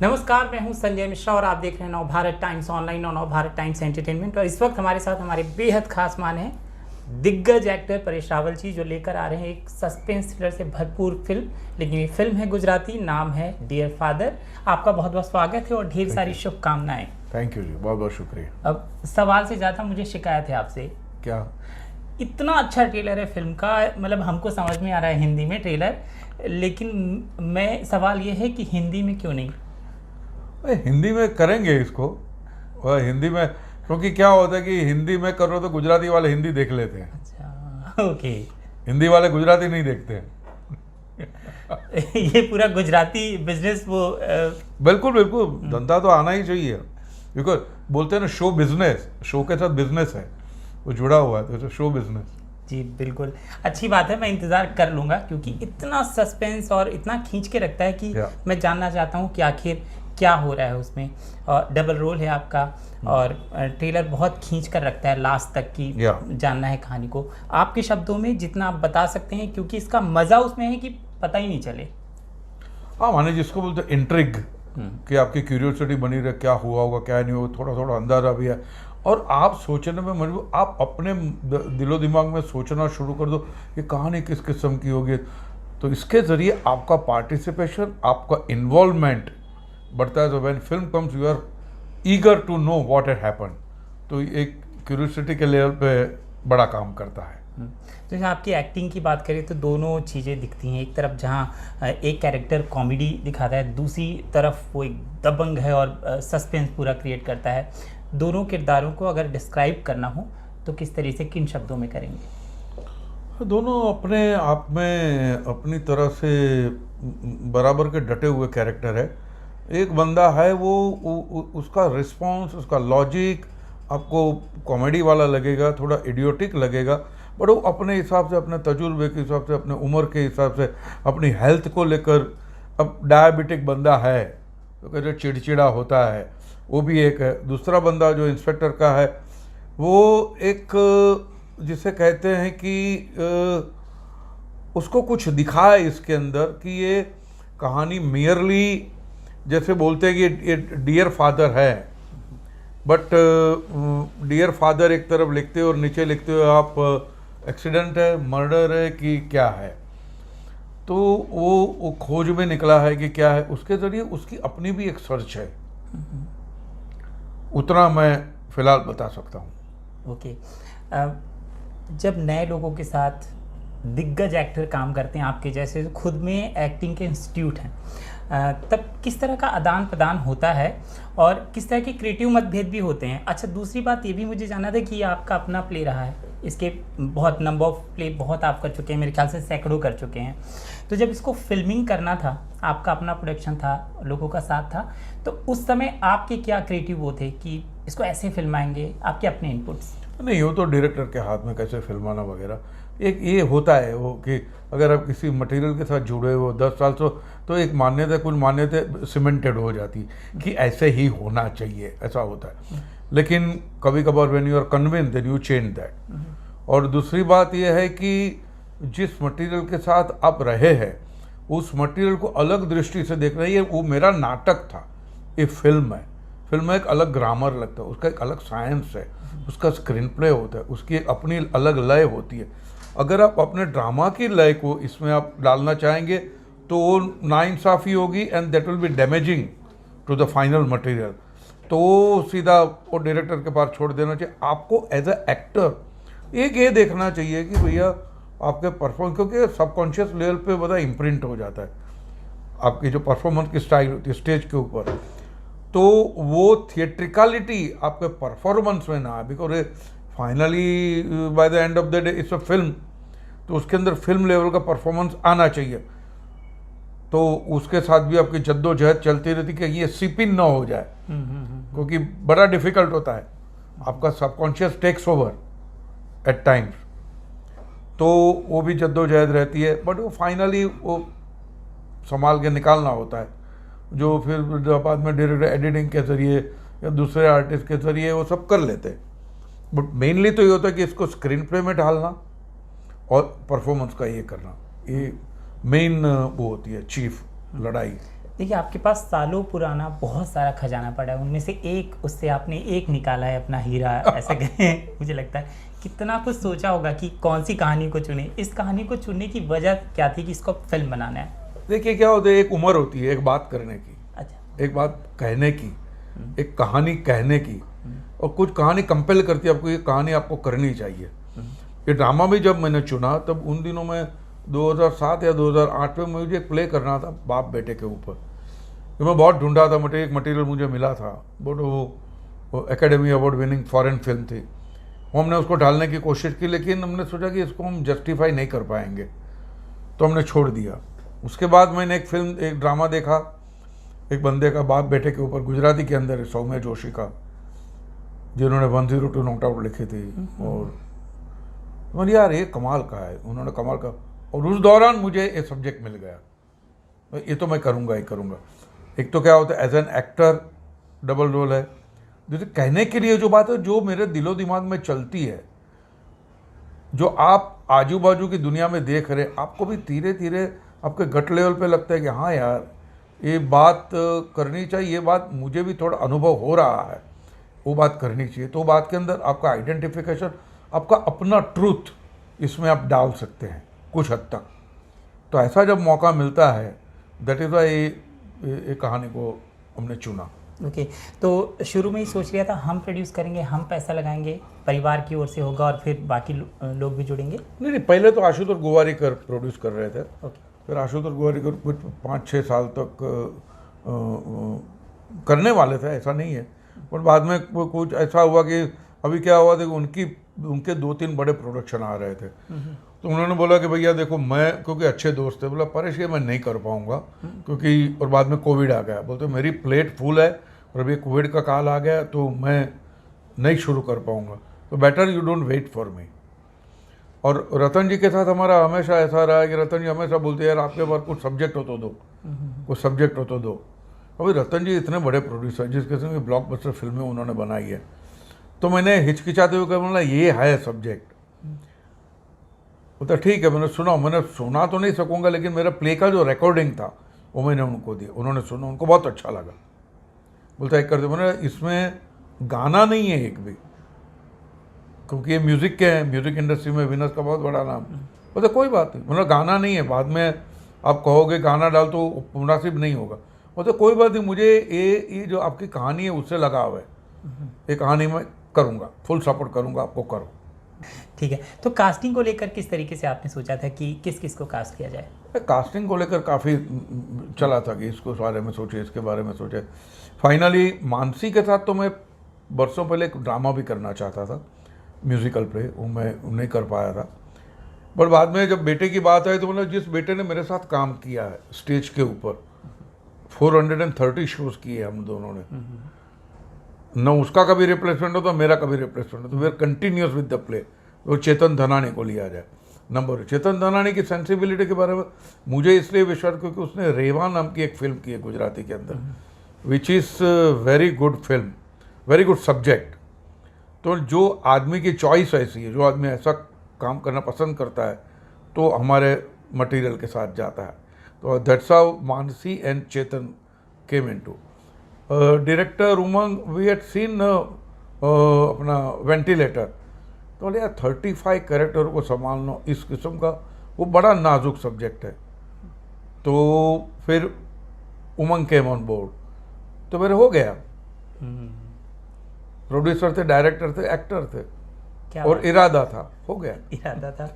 नमस्कार, मैं हूं संजय मिश्रा और आप देख रहे हैं नवभारत टाइम्स ऑनलाइन और नवभारत टाइम्स एंटरटेनमेंट। और इस वक्त हमारे साथ हमारे बेहद खास मान हैं दिग्गज एक्टर परेश रावल जी, जो लेकर आ रहे हैं एक सस्पेंस थ्रिलर से भरपूर फिल्म। लेकिन ये फिल्म है गुजराती, नाम है डियर फादर। आपका बहुत बहुत स्वागत है और ढेर सारी शुभकामनाएं। थैंक यू जी, बहुत बहुत शुक्रिया। अब सवाल से ज़्यादा मुझे शिकायत है आपसे। क्या? इतना अच्छा ट्रेलर है फिल्म का, मतलब हमको समझ में आ रहा है हिंदी में ट्रेलर, लेकिन मैं सवाल ये है कि हिंदी में क्यों नहीं? हिंदी में करेंगे इसको, और हिंदी में क्योंकि क्या होता है कि हिंदी में करो तो गुजराती वाले हिंदी देख लेते हैं। अच्छा, ओके। हिंदी वाले गुजराती नहीं देखते हैं। ये पूरा गुजराती बिजनेस वो बिल्कुल बिल्कुल, धंधा तो आना ही चाहिए, बिकॉज बोलते हैं ना शो बिजनेस, शो के साथ बिजनेस है, वो जुड़ा हुआ है, तो शो बिजनेस। जी बिल्कुल, अच्छी बात है। मैं इंतज़ार कर लूँगा क्योंकि इतना सस्पेंस और इतना खींच के रखता है कि मैं जानना चाहता हूँ कि आखिर क्या हो रहा है उसमें। और डबल रोल है आपका और ट्रेलर बहुत खींच कर रखता है लास्ट तक की जानना है कहानी को। आपके शब्दों में जितना आप बता सकते हैं, क्योंकि इसका मज़ा उसमें है कि पता ही नहीं चले। हाँ, माने जिसको बोलते हैं इंट्रिग, कि आपकी क्यूरियोसिटी बनी रहे, क्या हुआ होगा क्या नहीं होगा, थोड़ा थोड़ा अंदाजा भी है, और आप सोचने में मजबूर, आप अपने दिलो दिमाग में सोचना शुरू कर दो कि कहानी किस किस्म की होगी। तो इसके ज़रिए आपका पार्टिसिपेशन, आपका इन्वॉल्वमेंट बढ़ता है। तो when film comes you are eager to know what had happen, तो एक क्यूरियोसिटी के लेवल पे बड़ा काम करता है। तो जहाँ आपकी एक्टिंग की बात करें तो दोनों चीज़ें दिखती हैं। एक तरफ जहाँ एक कैरेक्टर कॉमेडी दिखाता है, दूसरी तरफ वो एक दबंग है और सस्पेंस पूरा क्रिएट करता है। दोनों किरदारों को अगर डिस्क्राइब करना हो तो किस तरह से, किन शब्दों में करेंगे? दोनों अपने आप में अपनी तरह से बराबर के डटे हुए कैरेक्टर है। एक बंदा है वो उसका रिस्पॉन्स, उसका लॉजिक आपको कॉमेडी वाला लगेगा, थोड़ा इडियोटिक लगेगा, बट वो अपने हिसाब से, अपने तजुर्बे के हिसाब से, अपने उम्र के हिसाब से, अपनी हेल्थ को लेकर, अब डायबिटिक बंदा है तो कैसे चिड़चिड़ा होता है, वो भी एक है। दूसरा बंदा जो इंस्पेक्टर का है, वो एक जिसे कहते हैं कि उसको कुछ दिखा है इसके अंदर कि ये कहानी मियरली, जैसे बोलते हैं कि ये डियर फादर है, बट डियर फादर एक तरफ लिखते हो और नीचे लिखते हो आप एक्सीडेंट है, मर्डर है कि क्या है। तो वो खोज में निकला है कि क्या है, उसके ज़रिए उसकी अपनी भी एक सर्च है। उतना मैं फ़िलहाल बता सकता हूँ। ओके। जब नए लोगों के साथ दिग्गज एक्टर काम करते हैं आपके जैसे, खुद में एक्टिंग के इंस्टीट्यूट हैं, तब किस तरह का आदान प्रदान होता है और किस तरह के क्रिएटिव मतभेद भी होते हैं? अच्छा, दूसरी बात ये भी मुझे जानना था कि ये आपका अपना प्ले रहा है, इसके बहुत नंबर ऑफ प्ले बहुत आप कर चुके हैं, मेरे ख्याल से सैकड़ों कर चुके हैं। तो जब इसको फिल्मिंग करना था, आपका अपना प्रोडक्शन था, लोगों का साथ था, तो उस समय आपके क्या क्रिएटिव वो थे कि इसको ऐसे फिल्माएंगे, आपके अपने इनपुट्स? नहीं, वो तो डायरेक्टर के हाथ में कैसे फिल्माना वगैरह, एक ये होता है वो कि अगर आप किसी मटेरियल के साथ जुड़े हो 10 साल तो एक मान्यता, कुछ मान्यता सीमेंटेड हो जाती कि ऐसे ही होना चाहिए, ऐसा होता है। लेकिन कभी कभार when you are convinced then you change that. और दूसरी बात यह है कि जिस मटेरियल के साथ आप रहे हैं, उस मटेरियल को अलग दृष्टि से देख रहे हैं। वो मेरा नाटक था, ये फिल्म है। फिल्म में एक अलग ग्रामर लगता है, उसका एक अलग साइंस है, उसका स्क्रीन प्ले होता है, उसकी एक अपनी अलग लय होती है। अगर आप अपने ड्रामा की लय को इसमें आप डालना चाहेंगे तो वो नाइंसाफ़ी होगी and that will be damaging to the final material. तो सीधा वो डायरेक्टर के पास छोड़ देना चाहिए। आपको एज अ एक्टर एक ये देखना चाहिए कि भैया आपके परफॉर्मेंस, क्योंकि सबकॉन्शियस लेवल पे बड़ा इम्प्रिंट हो जाता है आपकी जो परफॉर्मेंस की स्टाइल होती है स्टेज के ऊपर, तो वो थिएट्रिकलिटी आपके परफॉर्मेंस में ना आए। Because finally by the end of the day it's a film, तो उसके अंदर फिल्म लेवल का परफॉर्मेंस आना चाहिए। तो उसके साथ भी आपकी जद्दोजहद चलती रहती कि ये सिप इन ना हो जाए, क्योंकि बड़ा डिफिकल्ट होता है, आपका subconscious takes over at times. तो वो भी जद्दोजहद रहती है, बट वो फाइनली वो संभाल के निकालना होता है, जो फिर बाद में डायरेक्टर एडिटिंग के ज़रिए या दूसरे आर्टिस्ट के ज़रिए वो सब कर लेते हैं। बट मेनली तो ये होता है कि इसको स्क्रीन प्ले में ढालना और परफॉर्मेंस का ये करना, ये मेन वो होती है चीफ लड़ाई। देखिए, आपके पास सालों पुराना बहुत सारा खजाना पड़ा है, उनमें से एक, उससे आपने एक निकाला है अपना हीरा, ऐसा कहें। मुझे लगता है कितना कुछ सोचा होगा कि कौन सी कहानी को चुने। इस कहानी को चुनने की वजह क्या थी कि इसको फिल्म बनाना है? देखिए क्या होता है, एक उम्र होती है एक बात करने की, अच्छा। एक बात कहने की, एक कहानी कहने की, और कुछ कहानी कंपेल करती है आपको, ये कहानी आपको करनी चाहिए। ये ड्रामा भी जब मैंने चुना तब उन दिनों में 2007 या 2008 में मुझे एक प्ले करना था बाप बेटे के ऊपर, तो मैं बहुत ढूंढा था, एक मटेरियल मुझे मिला था, बट वो academy award winning foreign film थी, वो हमने उसको डालने की कोशिश की, लेकिन हमने सोचा कि इसको हम जस्टिफाई नहीं कर पाएंगे, तो हमने छोड़ दिया। उसके बाद मैंने एक ड्रामा देखा, एक बंदे का बाप बेटे के ऊपर, गुजराती के अंदर सौम्य जोशी का, जिन्होंने 102 नॉट आउट लिखी थी, और मैंने यार ये कमाल का है, उन्होंने कमाल का, और उस दौरान मुझे ये सब्जेक्ट मिल गया, ये तो मैं करूँगा ही करूँगा। एक तो क्या होता है, as an actor double role है, जैसे कहने के लिए जो बात है जो मेरे दिलो दिमाग में चलती है, जो आप आजू बाजू की दुनिया में देख रहे, आपको भी धीरे धीरे आपके गट लेवल पे लगता है कि हाँ यार ये बात करनी चाहिए, ये बात मुझे भी थोड़ा अनुभव हो रहा है, वो बात करनी चाहिए। तो बात के अंदर आपका आइडेंटिफिकेशन, आपका अपना ट्रूथ इसमें आप डाल सकते हैं कुछ हद तक। तो ऐसा जब मौका मिलता है, दैट इज़ वाई ये कहानी को हमने चुना। ओके, तो शुरू में ही सोच लिया था हम प्रोड्यूस करेंगे, हम पैसा लगाएंगे, परिवार की ओर से होगा और फिर बाकी लोग भी जुड़ेंगे? नहीं, पहले तो आशुतोष गोवारीकर प्रोड्यूस कर रहे थे। ओके। फिर आशुतोष गोवारीकर कुछ 5-6 साल तक करने वाले थे, ऐसा नहीं है, पर बाद में कुछ ऐसा हुआ कि अभी क्या हुआ देखो, उनके 2-3 बड़े प्रोडक्शन आ रहे थे, तो उन्होंने बोला कि भैया देखो, मैं, क्योंकि अच्छे दोस्त थे, बोला परेश ये मैं नहीं कर पाऊँगा क्योंकि, और बाद में कोविड आ गया, बोलते मेरी प्लेट फुल है और अभी कोविड का काल आ गया तो मैं नहीं शुरू कर पाऊँगा, तो better you don't wait for me. और रतन जी के साथ हमारा हमेशा ऐसा रहा है कि रतन जी हमेशा बोलते हैं यार आपके पास कुछ सब्जेक्ट हो तो दो, कुछ सब्जेक्ट हो तो दो। अभी रतन जी इतने बड़े प्रोड्यूसर, जिस किस्म की ब्लॉकबस्टर फिल्में उन्होंने बनाई है, तो मैंने हिचकिचाते हुए कहा, बोला ये है सब्जेक्ट, बोलता ठीक है, मैंने सुना तो नहीं सकूंगा, लेकिन मेरा प्ले का जो रिकॉर्डिंग था वो मैंने उनको दिया, उन्होंने सुना, उनको बहुत अच्छा लगा। बोलता एक करते, मैंने इसमें गाना नहीं है एक भी, क्योंकि ये म्यूज़िक के हैं, म्यूज़िक इंडस्ट्री में विनस का बहुत बड़ा नाम। बोलते कोई बात नहीं, मतलब गाना नहीं है, बाद में आप कहोगे गाना डाल तो मुनासिब नहीं होगा। बोलते कोई बात नहीं, मुझे ये जो आपकी कहानी है उससे लगाव है, ये कहानी मैं करूँगा, फुल सपोर्ट करूँगा, आपको करो। ठीक है, तो कास्टिंग को लेकर किस तरीके से आपने सोचा था कि किस किस को कास्ट किया जाए? कास्टिंग को लेकर काफ़ी चला था कि इसको बारे में सोचे, इसके बारे में सोचे। फाइनली मानसी के साथ तो मैं बरसों पहले एक ड्रामा भी करना चाहता था, म्यूज़िकल प्ले, वो मैं नहीं कर पाया था। पर बाद में जब बेटे की बात आई तो मतलब जिस बेटे ने मेरे साथ काम किया है स्टेज के ऊपर, 430 शोज़ किए हम दोनों ने, न उसका कभी रिप्लेसमेंट हो तो मेरा कभी रिप्लेसमेंट हो, तो we are continuous with the play. और चेतन धनानी को लिया जाए, नंबर, चेतन धनानी की सेंसिबिलिटी के बारे में मुझे इसलिए विश्वास, क्योंकि उसने रेवा नाम की एक फिल्म की है गुजराती के अंदर, which is very good film, very good subject. तो जो आदमी की चॉइस ऐसी है, जो आदमी ऐसा काम करना पसंद करता है, तो हमारे मटेरियल के साथ जाता है। तो that's how Mansi and Chetan came into. Director Umang, we had scene अपना वेंटिलेटर, तो बोले यार 35 कैरेक्टर को संभालना इस किस्म का, वो बड़ा नाजुक सब्जेक्ट है। तो फिर उमंग केम ऑन बोर्ड, तो मेरे हो गया, प्रोड्यूसर थे, डायरेक्टर थे, एक्टर थे, क्या और इरादा था, हो गया। इरादा था।